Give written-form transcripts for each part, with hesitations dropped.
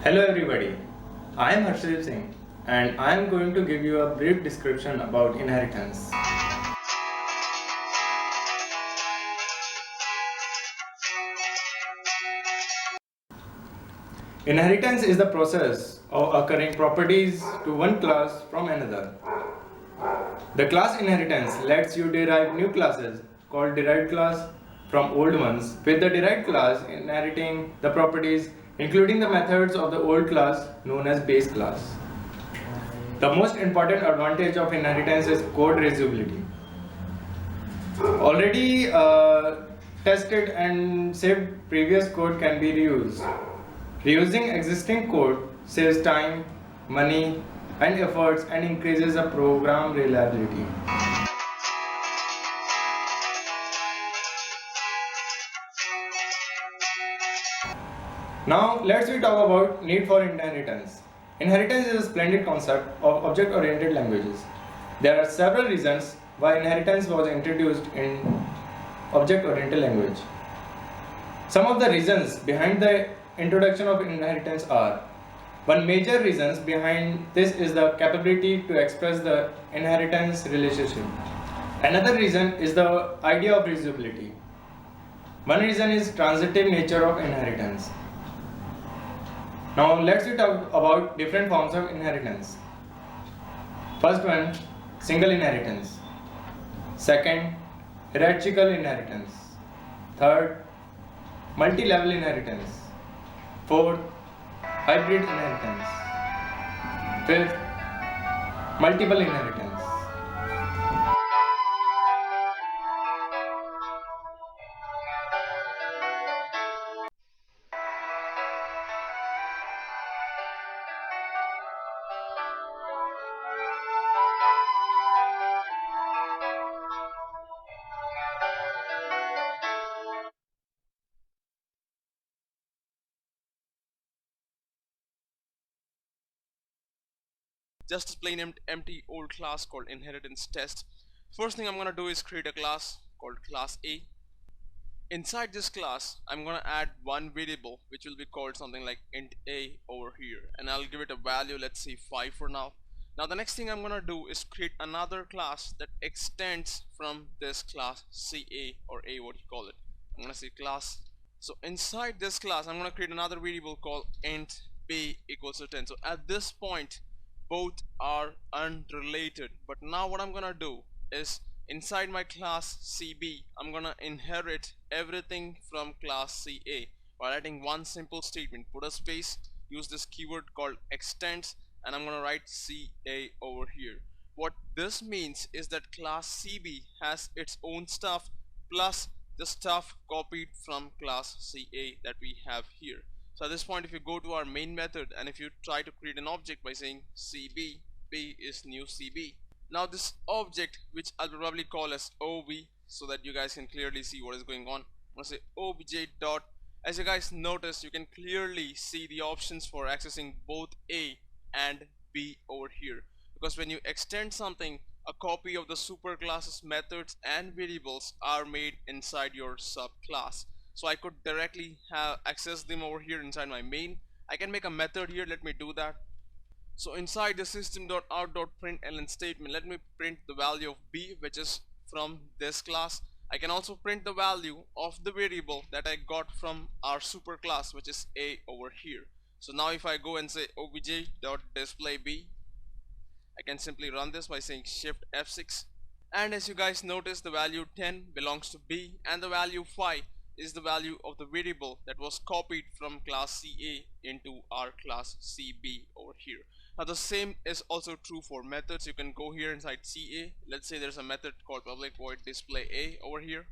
Hello everybody, I am Harshdeep Singh and I am going to give you a brief description about inheritance. Inheritance is the process of occurring properties to one class from another. The class inheritance lets you derive new classes called derived class from old ones, with the derived class inheriting the properties including the methods of the old class known as base class. The most important advantage of inheritance is code reusability. Already tested and saved previous code can be reused. Reusing existing code saves time, money, and efforts and increases the program reliability. Now let's talk about need for inheritance. Inheritance is a splendid concept of object-oriented languages. There are several reasons why inheritance was introduced in object-oriented language. Some of the reasons behind the introduction of inheritance are: one major reasons behind this is the capability to express the inheritance relationship. Another reason is the idea of reusability. One reason is transitive nature of inheritance. Now let's talk about different forms of inheritance. First one, single inheritance. Second, hierarchical inheritance. Third, multi-level inheritance. Fourth, hybrid inheritance. Fifth, multiple inheritance. Just a plain empty old class called inheritance test. First thing I'm gonna do is create a class called class A. Inside this class I'm gonna add one variable which will be called something like int a over here, and I'll give it a value, let's say 5 for now. Now the next thing I'm gonna do is create another class that extends from this class CA or A, what you call it. I'm gonna say class. So inside this class I'm gonna create another variable called int b equals to 10. So at this point both are unrelated, but now what I'm gonna do is inside my class CB I'm gonna inherit everything from class CA by writing one simple statement: put a space, use this keyword called extends, and I'm gonna write CA over here. What this means is that class CB has its own stuff plus the stuff copied from class CA that we have here. So at this point, if you go to our main method and if you try to create an object by saying CB, B is new CB. Now this object, which I'll probably call as OB so that you guys can clearly see what is going on, I'm gonna say obj dot. As you guys notice, you can clearly see the options for accessing both A and B over here, because when you extend something, a copy of the superclass's methods and variables are made inside your subclass. So I could directly have access them over here inside my main. I can make a method here. Let me do that. So inside the system.out.println statement, let me print the value of b, which is from this class. I can also print the value of the variable that I got from our superclass, which is a over here. So now if I go and say obj.display b, I can simply run this by saying shift F6, and as you guys notice, the value 10 belongs to b and the value 5 is the value of the variable that was copied from class CA into our class CB over here. Now the same is also true for methods. You can go here inside CA. Let's say there's a method called public void display A over here.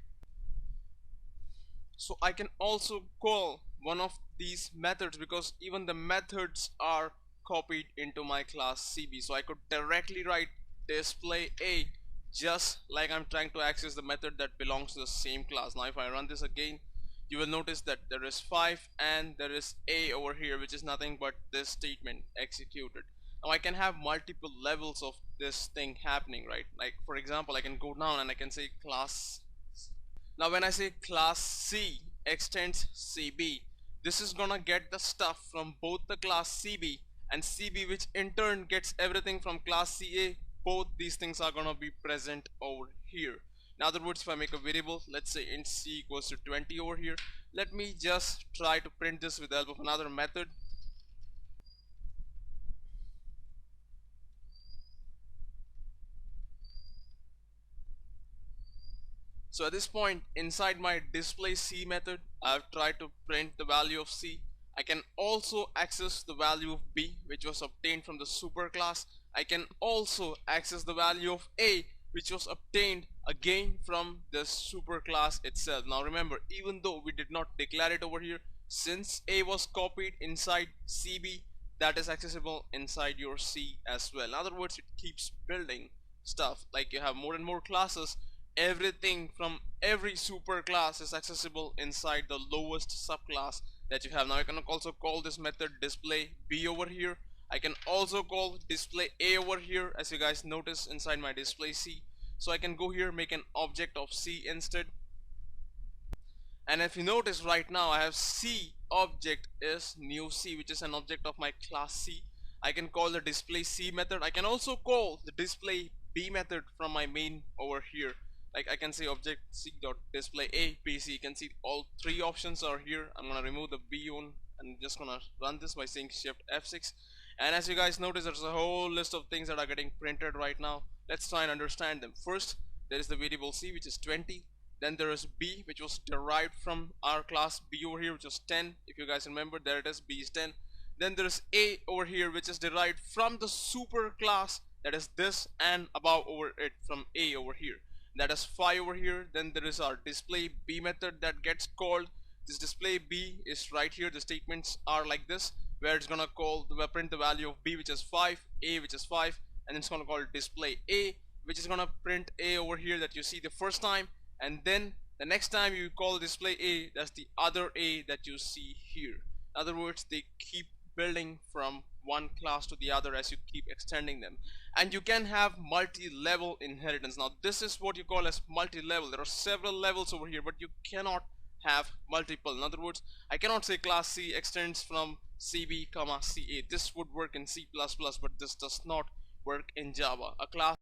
So I can also call one of these methods because even the methods are copied into my class CB. So I could directly write display A just like I'm trying to access the method that belongs to the same class. Now if I run this again, you will notice that there is 5 and there is A over here, which is nothing but this statement executed. Now I can have multiple levels of this thing happening, right? Like for example, I can go down and I can say class. Now when I say class C extends CB, this is gonna get the stuff from both the class CB and CB, which in turn gets everything from class CA. Both these things are gonna be present over here. In other words, if I make a variable, let's say int c equals to 20 over here, let me just try to print this with the help of another method. So at this point, inside my display C method, I've tried to print the value of C. I can also access the value of B, which was obtained from the superclass. I can also access the value of A, which was obtained again from the superclass itself. Now remember, even though we did not declare it over here, since A was copied inside CB, that is accessible inside your C as well. In other words, it keeps building stuff. Like you have more and more classes, everything from every super class is accessible inside the lowest subclass that you have. Now I can also call this method display B over here. I can also call display A over here, as you guys notice inside my display C. So I can go here, make an object of C instead. And if you notice right now, I have C object is new C, which is an object of my class C. I can call the display C method. I can also call the display B method from my main over here. Like I can say object C dot display A B C. You can see all three options are here. I'm gonna remove the B one and just gonna run this by saying shift F6. And as you guys notice, there's a whole list of things that are getting printed right now. Let's try and understand them. First, there is the variable C, which is 20. Then there is B, which was derived from our class B over here, which was 10. If you guys remember, there it is, B is 10. Then there is A over here, which is derived from the super class, that is this, and above over it from A over here. That is 5 over here. Then there is our display B method that gets called. This display B is right here. The statements are like this, where it's gonna call print the value of B, which is 5, A, which is 5, and it's gonna call display A, which is gonna print A over here that you see the first time, and then the next time you call display A, that's the other A that you see here. In other words, they keep building from one class to the other as you keep extending them. And you can have multi-level inheritance. Now this is what you call as multi-level. There are several levels over here, but you cannot have multiple. In other words, I cannot say class C extends from CB comma CA. This would work in C++, but this does not work in Java. A class